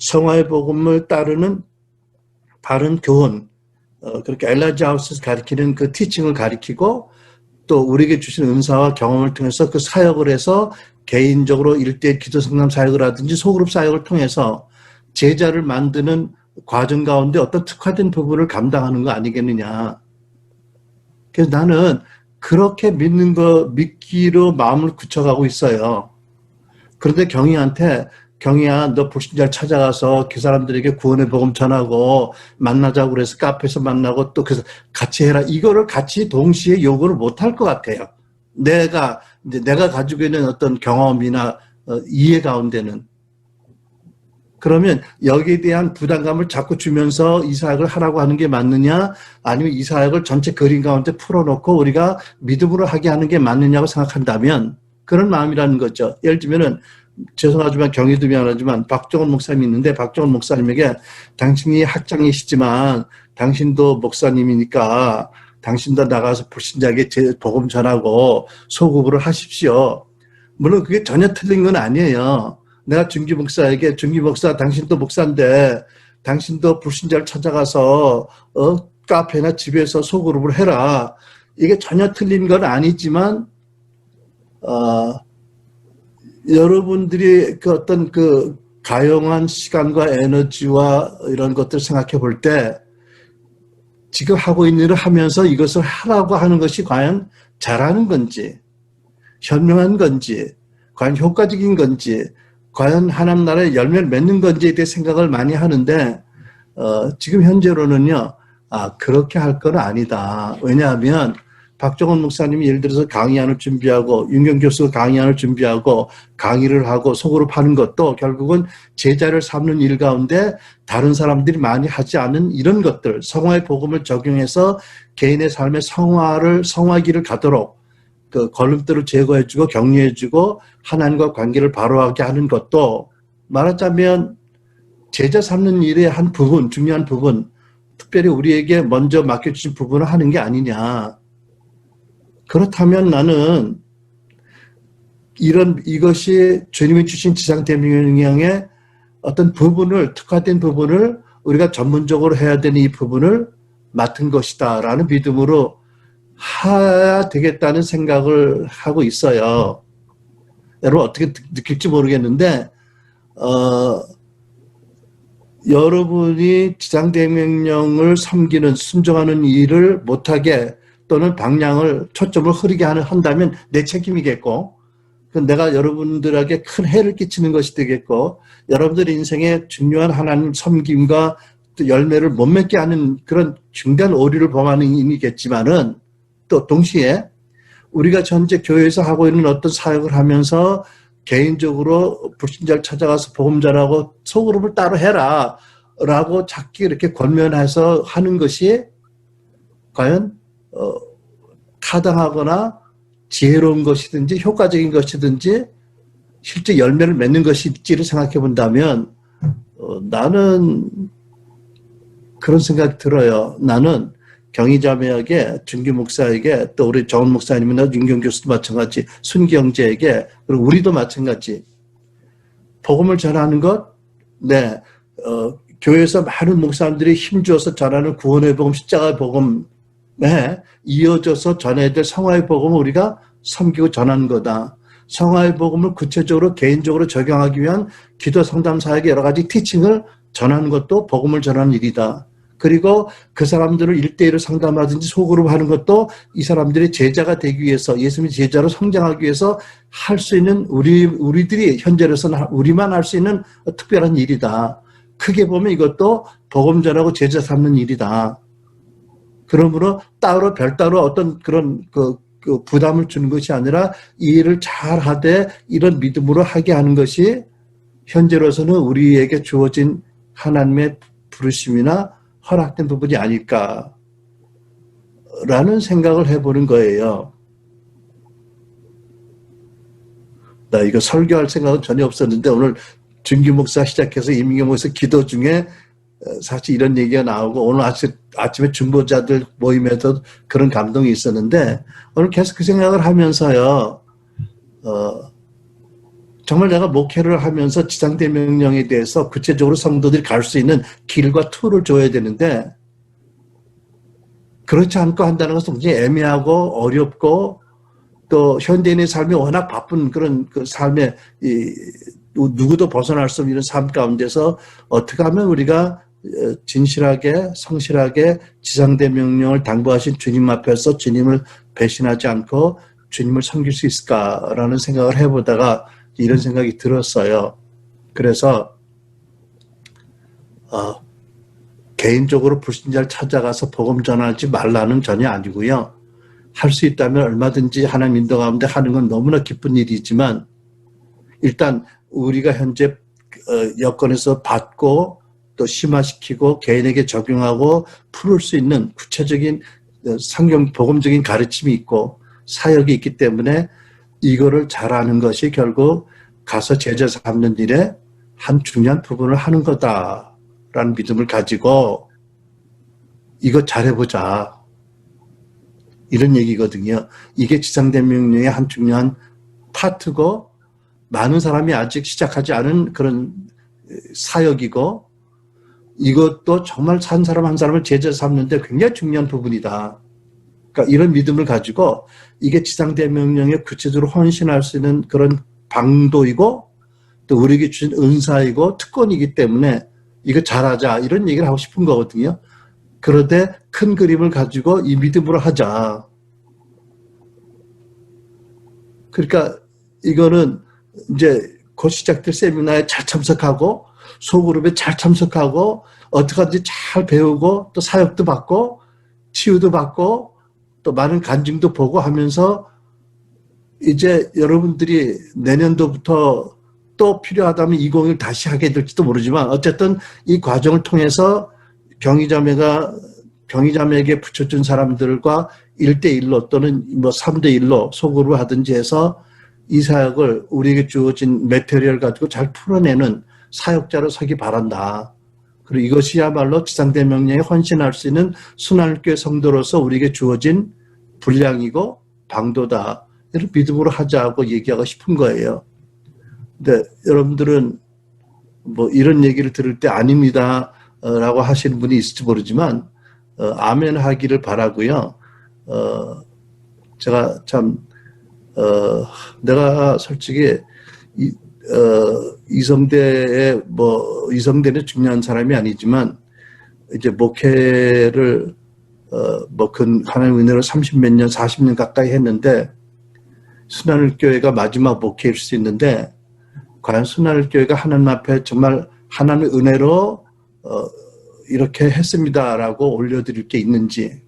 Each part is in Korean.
성화의 복음을 따르는 바른 교훈, 그렇게 엘라지 하우스에서 가리키는 그 티칭을 가리키고 또 우리에게 주신 은사와 경험을 통해서 그 사역을 해서 개인적으로 일대일 기도 상담 사역을 하든지 소그룹 사역을 통해서 제자를 만드는 과정 가운데 어떤 특화된 부분을 감당하는 거 아니겠느냐. 그래서 나는 그렇게 믿기로 마음을 굳혀가고 있어요. 그런데 경희야, 너 불신자를 찾아가서 그 사람들에게 구원의 복음 전하고 만나자고 그래서 카페에서 만나고 또 그래서 같이 해라. 이거를 같이 동시에 요구를 못할 것 같아요. 내가 가지고 있는 어떤 경험이나 이해 가운데는. 그러면 여기에 대한 부담감을 자꾸 주면서 이 사역을 하라고 하는 게 맞느냐, 아니면 이 사역을 전체 그림 가운데 풀어놓고 우리가 믿음으로 하게 하는 게 맞느냐고 생각한다면 그런 마음이라는 거죠. 예를 들면은 죄송하지만 경희도 미안하지만 박정원 목사님이 있는데 박정원 목사님에게 당신이 학장이시지만 당신도 목사님이니까 당신도 나가서 불신자에게 복음 전하고 소급을 하십시오. 물론 그게 전혀 틀린 건 아니에요. 내가 준기 목사에게 준기 목사 당신도 목사인데 당신도 불신자를 찾아가서 카페나 집에서 소그룹을 해라. 이게 전혀 틀린 건 아니지만 여러분들이 그 어떤 그 가용한 시간과 에너지와 이런 것들을 생각해 볼 때 지금 하고 있는 일을 하면서 이것을 하라고 하는 것이 과연 잘하는 건지 현명한 건지 과연 효과적인 건지 과연 하나님 나라의 열매를 맺는 건지에 대해 생각을 많이 하는데 지금 현재로는요. 그렇게 할 건 아니다. 왜냐하면 박정원 목사님이 예를 들어서 강의안을 준비하고 윤경 교수가 강의안을 준비하고 강의를 하고 속으로 파는 것도 결국은 제자를 삼는 일 가운데 다른 사람들이 많이 하지 않은 이런 것들 성화의 복음을 적용해서 개인의 삶의 성화기를 가도록 그 걸림돌을 제거해주고 격려해주고 하나님과 관계를 바로하게 하는 것도 말하자면 제자 삼는 일의 한 부분, 중요한 부분, 특별히 우리에게 먼저 맡겨주신 부분을 하는 게 아니냐. 그렇다면 나는 이것이 주님이 주신 지상대명령의 어떤 부분을, 특화된 부분을 우리가 전문적으로 해야 되는 이 부분을 맡은 것이다라는 믿음으로 해야 되겠다는 생각을 하고 있어요. 여러분 어떻게 느낄지 모르겠는데 여러분이 지상대명령을 섬기는 순종하는 일을 못하게 또는 방향을 초점을 흐리게 한다면 내 책임이겠고 내가 여러분들에게 큰 해를 끼치는 것이 되겠고 여러분들의 인생에 중요한 하나님 섬김과 또 열매를 못 맺게 하는 그런 중대한 오류를 범하는 일이겠지만은 또 동시에 우리가 현재 교회에서 하고 있는 어떤 사역을 하면서 개인적으로 불신자를 찾아가서 복음 전하고 소그룹을 따로 해라 라고 자꾸 이렇게 권면해서 하는 것이 과연 타당하거나 지혜로운 것이든지 효과적인 것이든지 실제 열매를 맺는 것일지를 생각해 본다면 나는 그런 생각이 들어요. 나는 경희자매에게 준기 목사에게 또 우리 정원 목사님이나 윤경 교수도 마찬가지 순기 형제에게 그리고 우리도 마찬가지 복음을 전하는 것 네, 교회에서 많은 목사님들이 힘주어서 전하는 구원의 복음 십자가의 복음에 이어져서 전해야 될 성화의 복음을 우리가 섬기고 전하는 거다. 성화의 복음을 구체적으로 개인적으로 적용하기 위한 기도 상담 사역의 여러 가지 티칭을 전하는 것도 복음을 전하는 일이다. 그리고 그 사람들을 1대1로 상담하든지 소그룹 하는 것도 이 사람들이 제자가 되기 위해서 예수님의 제자로 성장하기 위해서 할 수 있는 우리들이 현재로서는 우리만 할 수 있는 특별한 일이다. 크게 보면 이것도 복음 전하고 제자 삼는 일이다. 그러므로 별도로 어떤 그런 그 부담을 주는 것이 아니라 이 일을 잘 하되 이런 믿음으로 하게 하는 것이 현재로서는 우리에게 주어진 하나님의 부르심이나 허락된 부분이 아닐까라는 생각을 해보는 거예요. 나 이거 설교할 생각은 전혀 없었는데 오늘 준기 목사 시작해서 이민경 목사 기도 중에 사실 이런 얘기가 나오고 오늘 아침에 중보자들 모임에도 그런 감동이 있었는데 오늘 계속 그 생각을 하면서요. 정말 내가 목회를 하면서 지상대 명령에 대해서 구체적으로 성도들이 갈 수 있는 길과 툴을 줘야 되는데 그렇지 않고 한다는 것은 굉장히 애매하고 어렵고 또 현대인의 삶이 워낙 바쁜 그런 그 삶에 누구도 벗어날 수 없는 이런 삶 가운데서 어떻게 하면 우리가 진실하게 성실하게 지상대 명령을 당부하신 주님 앞에서 주님을 배신하지 않고 주님을 섬길 수 있을까라는 생각을 해보다가 이런 생각이 들었어요. 그래서 개인적으로 불신자를 찾아가서 복음 전하지 말라는 전혀 아니고요. 할 수 있다면 얼마든지 하나님 인도 가운데 하는 건 너무나 기쁜 일이지만 일단 우리가 현재 여건에서 받고 또 심화시키고 개인에게 적용하고 풀을 수 있는 구체적인 성경 복음적인 가르침이 있고 사역이 있기 때문에 이거를 잘하는 것이 결국 가서 제자 삼는 일에 한 중요한 부분을 하는 거다라는 믿음을 가지고 이거 잘해보자. 이런 얘기거든요. 이게 지상대 명령의 한 중요한 파트고 많은 사람이 아직 시작하지 않은 그런 사역이고 이것도 정말 한 사람 한 사람을 제자 삼는데 굉장히 중요한 부분이다. 그러니까 이런 믿음을 가지고 이게 지상대 명령에 구체적으로 헌신할 수 있는 그런 방도이고 또 우리에게 주신 은사이고 특권이기 때문에 이거 잘하자 이런 얘기를 하고 싶은 거거든요. 그런데 큰 그림을 가지고 이 믿음으로 하자. 그러니까 이거는 이제 곧 시작될 세미나에 잘 참석하고 소그룹에 잘 참석하고 어떻게 하든지 잘 배우고 또 사역도 받고 치유도 받고 또 많은 간증도 보고 하면서 이제 여러분들이 내년도부터 또 필요하다면 2021 다시 하게 될지도 모르지만 어쨌든 이 과정을 통해서 경희자매에게 붙여준 사람들과 1대1로 또는 뭐 3대1로 소그룹을 하든지 해서 이 사역을 우리에게 주어진 매테리얼 가지고 잘 풀어내는 사역자로 서기 바란다. 그리고 이것이야말로 지상대 명령에 헌신할 수 있는 순환교회 성도로서 우리에게 주어진 분량이고 방도다. 이런 믿음으로 하자고 얘기하고 싶은 거예요. 근데 여러분들은 뭐 이런 얘기를 들을 때 아닙니다 라고 하시는 분이 있을지 모르지만 아멘 하기를 바라고요. 제가 참 내가 솔직히 이성대는 중요한 사람이 아니지만 이제 목회를 하나님 은혜로 30몇 년, 40년 가까이 했는데 순환교회가 마지막 목회일 수 있는데 과연 순환교회가 하나님 앞에 정말 하나님의 은혜로 이렇게 했습니다라고 올려드릴 게 있는지.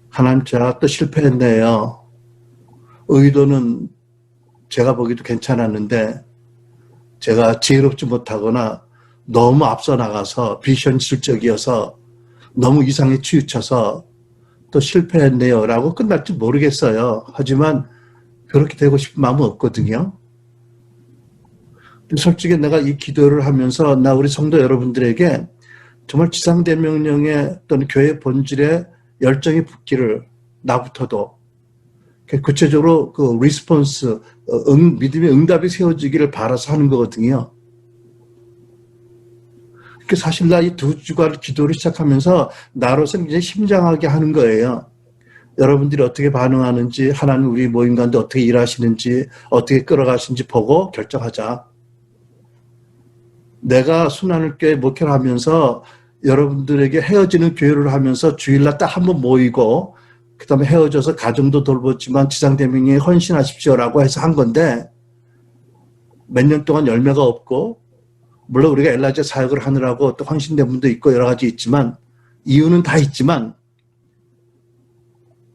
하나님 제가 또 실패했네요. 의도는 제가 보기도 괜찮았는데 제가 지혜롭지 못하거나 너무 앞서 나가서 비현실적이어서 너무 이상에 치우쳐서 또 실패했네요 라고 끝날지 모르겠어요. 하지만 그렇게 되고 싶은 마음은 없거든요. 솔직히 내가 이 기도를 하면서 나 우리 성도 여러분들에게 정말 지상대 명령에 또는 교회 본질에 열정이 붙기를 나부터도 구체적으로 그 리스폰스 믿음의 응답이 세워지기를 바라서 하는 거거든요. 사실 나 이 2주간 기도를 시작하면서 나로서는 굉장히 심장하게 하는 거예요. 여러분들이 어떻게 반응하는지 하나님 우리 모임 가운데 어떻게 일하시는지 어떻게 끌어가시는지 보고 결정하자. 내가 순환교회 목회를 하면서 여러분들에게 헤어지는 교회를 하면서 주일날 딱 한 번 모이고 그 다음에 헤어져서 가정도 돌봤지만 지상대명령에 헌신하십시오라고 해서 한 건데 몇 년 동안 열매가 없고 물론 우리가 엘라제 사역을 하느라고 또 헌신된 분도 있고 여러 가지 있지만 이유는 다 있지만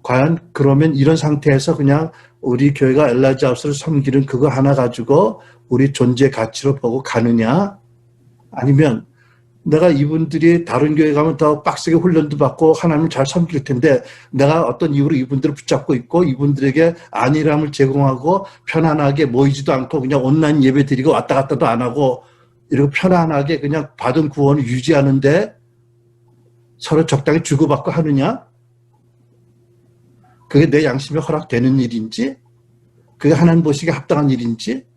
과연 그러면 이런 상태에서 그냥 우리 교회가 엘라제 하우스를 섬기는 그거 하나 가지고 우리 존재 가치로 보고 가느냐 아니면 내가 이분들이 다른 교회 가면 더 빡세게 훈련도 받고 하나님을 잘 섬길 텐데 내가 어떤 이유로 이분들을 붙잡고 있고 이분들에게 안일함을 제공하고 편안하게 모이지도 않고 그냥 온라인 예배 드리고 왔다 갔다도 안 하고 이렇게 편안하게 그냥 받은 구원을 유지하는데 서로 적당히 주고받고 하느냐? 그게 내 양심에 허락되는 일인지 그게 하나님 보시기에 합당한 일인지,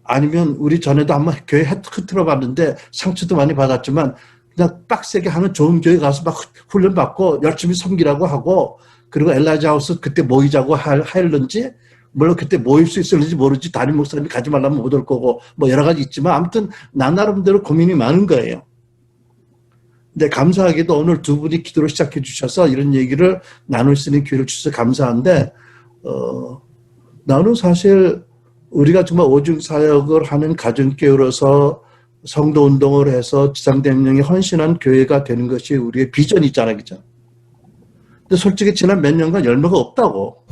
아니면 우리 전에도 한번 교회 흐트러 봤는데 상처도 많이 받았지만 그냥 빡세게 하는 좋은 교회 가서 막 훈련받고 열심히 섬기라고 하고, 그리고 엘라자 하우스 그때 모이자고 하였는지, 물론 그때 모일 수 있을지 모르지, 담임 목사님이 가지 말라면 못 올 거고 뭐 여러 가지 있지만 아무튼 나 나름대로 고민이 많은 거예요. 근데 감사하게도 오늘 두 분이 기도를 시작해 주셔서 이런 얘기를 나눌 수 있는 기회를 주셔서 감사한데, 나는 사실 우리가 정말 오중사역을 하는 가정교회로서 성도운동을 해서 지상대명령에 헌신한 교회가 되는 것이 우리의 비전이 있잖아요. 그죠? 근데 솔직히 지난 몇 년간 열매가 없다고.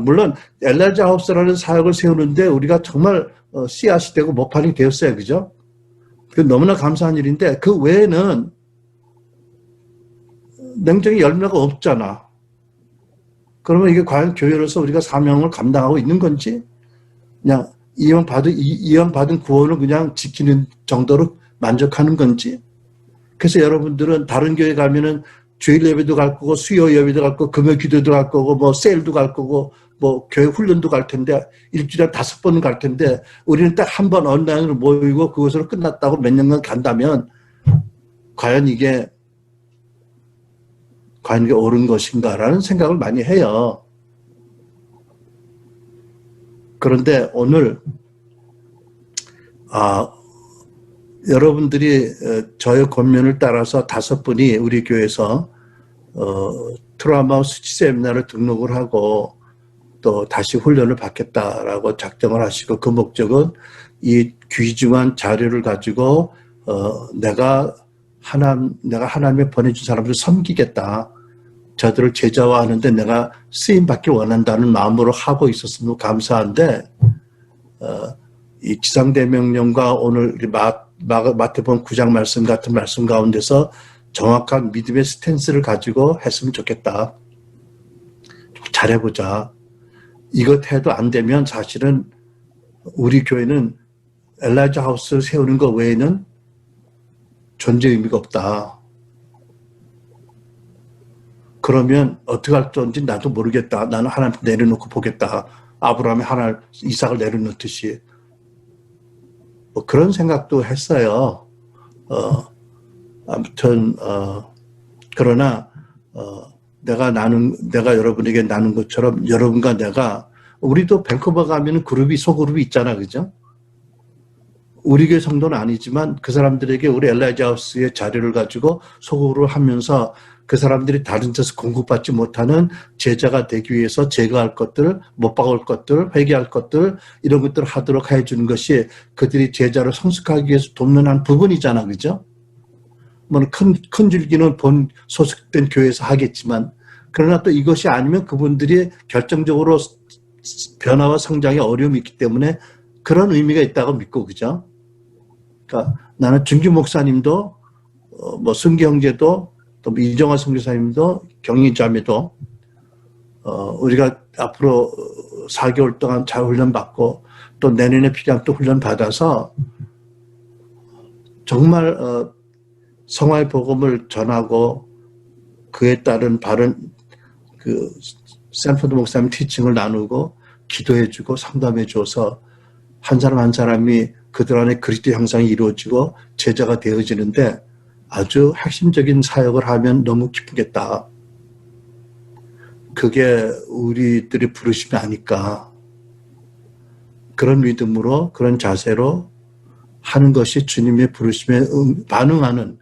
물론 엘라자 하우스라는 사역을 세우는데 우리가 정말 씨앗이 되고 모판이 되었어요. 그죠? 그 너무나 감사한 일인데 그 외에는 냉정히 열매가 없잖아. 그러면 이게 과연 교회로서 우리가 사명을 감당하고 있는 건지, 그냥 이왕 받은 구원을 그냥 지키는 정도로 만족하는 건지. 그래서 여러분들은 다른 교회 가면은 주일 예배도 갈 거고 수요 예배도 갈 거고 금요 기도도 갈 거고 뭐 세일도 갈 거고 뭐 교회 훈련도 갈 텐데 일주일에 5번은 갈 텐데, 우리는 딱 한 번 온라인으로 모이고 그것으로 끝났다고 몇 년간 간다면 과연 이게 옳은 것인가라는 생각을 많이 해요. 그런데 오늘 여러분들이 저의 권면을 따라서 5분이 우리 교회에서 트라우마 수치 세미나를 등록을 하고 또 다시 훈련을 받겠다라고 작정을 하시고, 그 목적은 이 귀중한 자료를 가지고 내가 하나님의 보내준 사람들을 섬기겠다, 저들을 제자화하는데 내가 쓰임받길 원한다는 마음으로 하고 있었으면 감사한데, 이 지상대명령과 오늘 마태복음 9장 말씀 같은 말씀 가운데서 정확한 믿음의 스탠스를 가지고 했으면 좋겠다. 잘해보자. 이것 해도 안 되면 사실은 우리 교회는 엘라자 하우스를 세우는 것 외에는 존재 의미가 없다. 그러면 어떻게 할 건지 나도 모르겠다. 나는 하나님 내려놓고 보겠다. 아브라함이 이삭을 내려놓듯이. 뭐 그런 생각도 했어요. 아무튼 그러나 내가 여러분에게 나눈 것처럼 여러분과 내가, 우리도 밴쿠버 가면은 소그룹이 있잖아, 그죠? 우리 교회 성도는 아니지만 그 사람들에게 우리 엘라자 하우스의 자료를 가지고 소그룹을 하면서 그 사람들이 다른 데서 공급받지 못하는 제자가 되기 위해서 제거할 것들, 못 박을 것들, 회개할 것들, 이런 것들을 하도록 해주는 것이 그들이 제자를 성숙하기 위해서 돕는 한 부분이잖아, 그죠? 뭐 큰 줄기는 본 소속된 교회에서 하겠지만, 그러나 또 이것이 아니면 그분들이 결정적으로 변화와 성장에 어려움이 있기 때문에 그런 의미가 있다고 믿고, 그죠? 그러니까 나는 준규 목사님도 뭐 승기 형제도 또 이정화 선교사님도 경리자매도 우리가 앞으로 4개월 동안 잘 훈련 받고 또 내년에 필요한 또 훈련 받아서 정말 성화의 복음을 전하고 그에 따른 바른 그 샌포드 목사님 티칭을 나누고 기도해주고 상담해줘서 한 사람 한 사람이 그들 안에 그리스도 형상이 이루어지고 제자가 되어지는데 아주 핵심적인 사역을 하면 너무 기쁘겠다. 그게 우리들이 부르심이 아닐까. 그런 믿음으로 그런 자세로 하는 것이 주님의 부르심에 반응하는,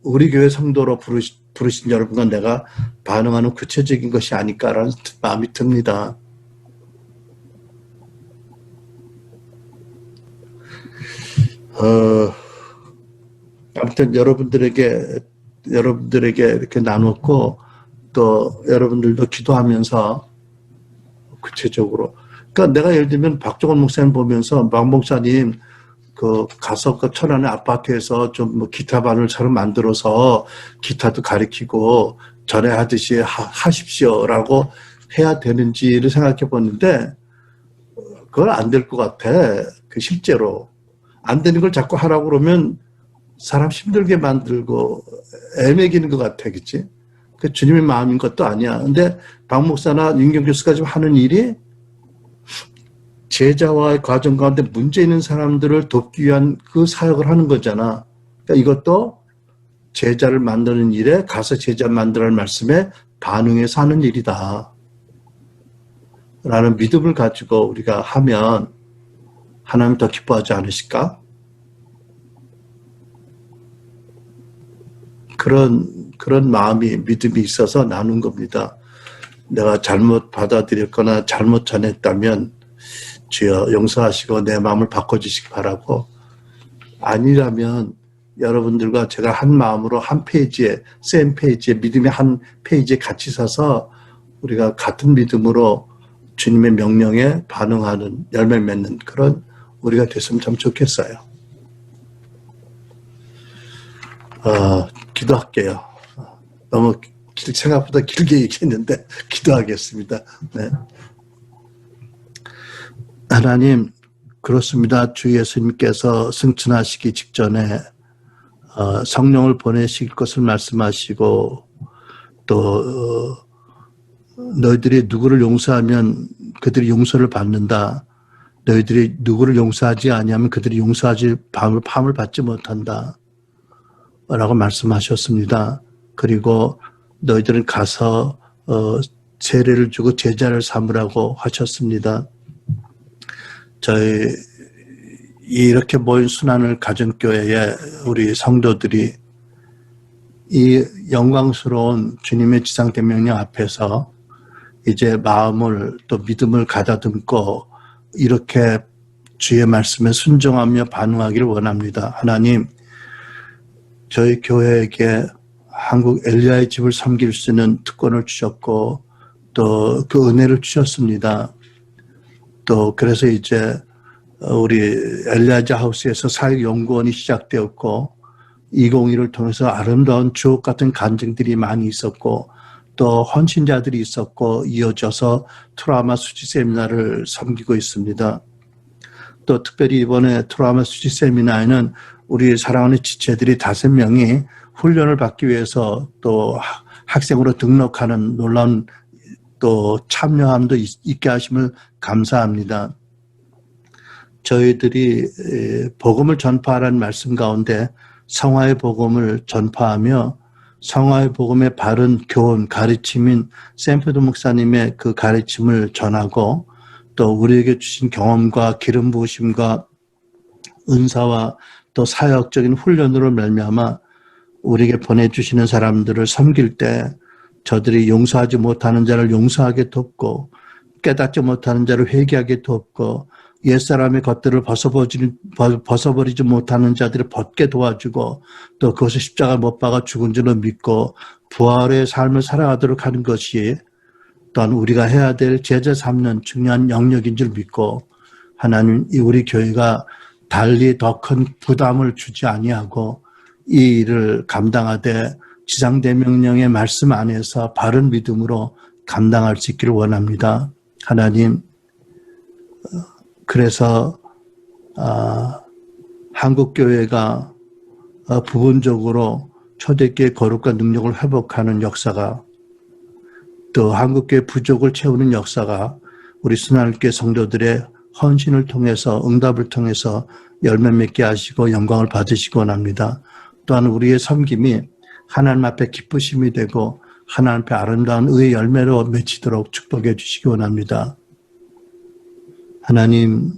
우리 교회 성도로 부르신 여러분과 내가 반응하는 구체적인 것이 아닐까라는 마음이 듭니다. 아무튼 여러분들에게 이렇게 나눴고, 또 여러분들도 기도하면서 구체적으로, 그러니까 내가 예를 들면 박종원 목사님 보면서 박 목사님 가서 그 천안의 아파트에서 좀 뭐 기타반을 새로 만들어서 기타도 가르치고 전에 하듯이 하십시오라고 해야 되는지를 생각해 봤는데 그건 안 될 것 같아. 실제로 안 되는 걸 자꾸 하라고 그러면 사람 힘들게 만들고 애매기는 것 같아, 그치? 그 주님의 마음인 것도 아니야. 근데 박 목사나 윤경 교수가 지금 하는 일이 제자와의 과정 가운데 문제 있는 사람들을 돕기 위한 그 사역을 하는 거잖아. 그러니까 이것도 제자를 만드는 일에 가서 제자 만들라는 말씀에 반응해서 하는 일이다. 라는 믿음을 가지고 우리가 하면 하나님 더 기뻐하지 않으실까? 그런 마음이, 믿음이 있어서 나눈 겁니다. 내가 잘못 받아들였거나 잘못 전했다면 주여 용서하시고 내 마음을 바꿔주시기 바라고, 아니라면 여러분들과 제가 한 마음으로 한 페이지에, 세임 페이지에, 믿음의 한 페이지에 같이 서서 우리가 같은 믿음으로 주님의 명령에 반응하는, 열매 맺는 그런 우리가 됐으면 참 좋겠어요. 기도할게요. 너무 생각보다 길게 얘기했는데 기도하겠습니다. 네. 하나님, 그렇습니다. 주 예수님께서 승천하시기 직전에 성령을 보내실 것을 말씀하시고, 또 너희들이 누구를 용서하면 그들이 용서를 받는다. 너희들이 누구를 용서하지 아니하면 그들이 용서하지 밤을 받지 못한다. 라고 말씀하셨습니다. 그리고 너희들은 가서 세례를 주고 제자를 삼으라고 하셨습니다. 저희 이렇게 모인 순환을 가정교회에 우리 성도들이 이 영광스러운 주님의 지상대명령 앞에서 이제 마음을 또 믿음을 가다듬고 이렇게 주의 말씀에 순종하며 반응하기를 원합니다. 하나님, 저희 교회에게 한국 엘리야의 집을 섬길 수 있는 특권을 주셨고 또 그 은혜를 주셨습니다. 또 그래서 이제 우리 엘리야자 하우스에서 사역연구원이 시작되었고 2021을 통해서 아름다운 주옥 같은 간증들이 많이 있었고 또 헌신자들이 있었고 이어져서 트라우마 수지 세미나를 섬기고 있습니다. 또 특별히 이번에 트라우마 수지 세미나에는 우리 사랑하는 지체들이 5명이 훈련을 받기 위해서 또 학생으로 등록하는 놀라운 또 참여함도 있게 하심을 감사합니다. 저희들이 복음을 전파하라는 말씀 가운데 성화의 복음을 전파하며 성화의 복음의 바른 교훈, 가르침인 샘프드 목사님의 그 가르침을 전하고 또 우리에게 주신 경험과 기름 부으심과 은사와 또 사역적인 훈련으로 말미암아 우리에게 보내주시는 사람들을 섬길 때 저들이 용서하지 못하는 자를 용서하게 돕고 깨닫지 못하는 자를 회개하게 돕고 옛사람의 것들을 벗어버리지 못하는 자들을 벗게 도와주고 또 그것을 십자가 못 박아 죽은 줄로 믿고 부활의 삶을 살아가도록 하는 것이 또한 우리가 해야 될 제자 삼는 중요한 영역인 줄 믿고 하나님, 우리 교회가 달리 더 큰 부담을 주지 아니하고 이 일을 감당하되 지상대명령의 말씀 안에서 바른 믿음으로 감당할 수 있기를 원합니다. 하나님, 그래서 한국교회가 부분적으로 초대교회 거룩과 능력을 회복하는 역사가 또 한국교회 부족을 채우는 역사가 우리 순환교회 성도들의 헌신을 통해서 응답을 통해서 열매 맺게 하시고 영광을 받으시기 원합니다. 또한 우리의 섬김이 하나님 앞에 기쁘심이 되고 하나님 앞에 아름다운 의의 열매로 맺히도록 축복해 주시기 원합니다. 하나님,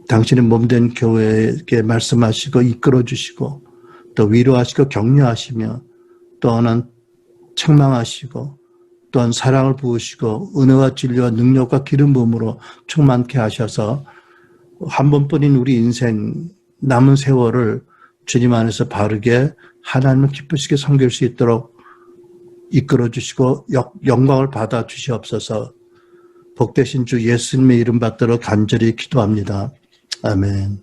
당신의 몸된 교회에게 말씀하시고 이끌어 주시고 또 위로하시고 격려하시며 또한 책망하시고 또한 사랑을 부으시고 은혜와 진리와 능력과 기름 부음으로 충만케 하셔서 한 번뿐인 우리 인생 남은 세월을 주님 안에서 바르게 하나님을 기쁘시게 섬길 수 있도록 이끌어 주시고 영광을 받아 주시옵소서. 복되신 주 예수님의 이름 받들어 간절히 기도합니다. 아멘.